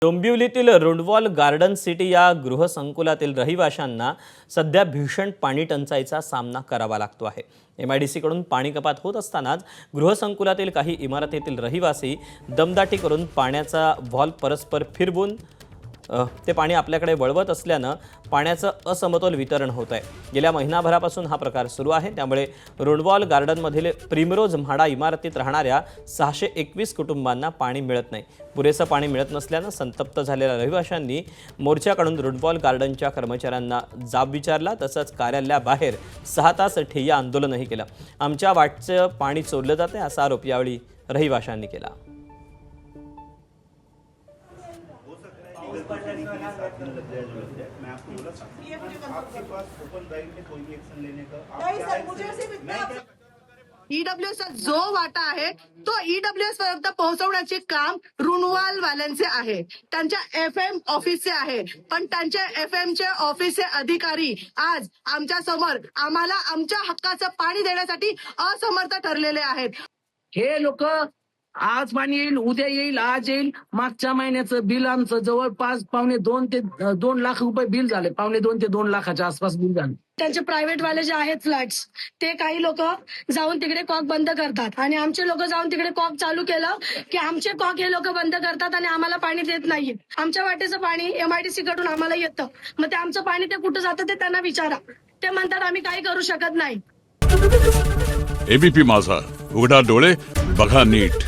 डोंबिवलीतील रुडवॉल garden city या गृहसंकुलातील रहिवाशांना सध्या भीषण पाणी टंचाईचा सामना करावा लागतो आहे। MIDCकडून पाणी कपात होत असतानाच गृहसंकुलातील काही इमारतीतील रहिवासी दमदाटी करून पाण्याचा व्हॉल्व परस्पर फिरवून ते पाणी आपल्याकडे वळवत असल्याने पाण्याचं असमतोल वितरण होत आहे। गेल्या महिनाभरापासून हा प्रकार सुरू आहे। त्यामुळे रुडवॉल गार्डनमधील प्रिमरोज म्हाडा इमारतीत राहणाऱ्या 621 कुटुंबांना पाणी मिळत नाही। पुरेसं पाणी मिळत नसल्याने संतप्त झालेल्या रहिवाशांनी मोर्चाकडून रुडवॉल गार्डनच्या कर्मचाऱ्यांना जाब विचारला। तसंच कार्यालयाबाहेर 6 तास ठिय्या आंदोलनही केलं। आमच्या वाटचं पाणी चोरलं जाते असा आरोप यावेळी रहिवाशांनी केला। ईडब्ल्यूएसचा जो वाटा आहे तो ईडब्ल्यूएस पर्यंत पोहोचवण्याचे काम रुडवॉल वाल्यांचे आहे, त्यांच्या FM ऑफिसचे आहे। पण त्यांच्या FM चे ऑफिसचे अधिकारी आज आमच्या समोर आम्हाला आमच्या हक्काचं पाणी देण्यासाठी असमर्थ ठरलेले आहेत। हे लोक आज पाणी येईल, उद्या येईल, आज येईल। मागच्या महिन्याचं बिल आमचं जवळपास 2.5 ते 2 लाख रुपये बिल झाले। 2.5 ते 2 लाखाच्या आसपास बिल झाले। त्यांचे प्रायव्हेट वाले जे आहेत फ्लॅट्स, ते काही लोक जाऊन तिकडे कॉक बंद करतात आणि आमचे लोक जाऊन तिकडे कॉक चालू केलं की आमचे कॉक हे लोक बंद करतात आणि आम्हाला पाणी देत नाहीत। आमच्या वाटेचं पाणी MIDC कडून आम्हाला येतं, मग ते आमचं पाणी ते कुठं जातं ते त्यांना विचारा। ते म्हणतात आम्ही काही करू शकत नाही। ABP माझा, उघडा डोळे बघा नीट।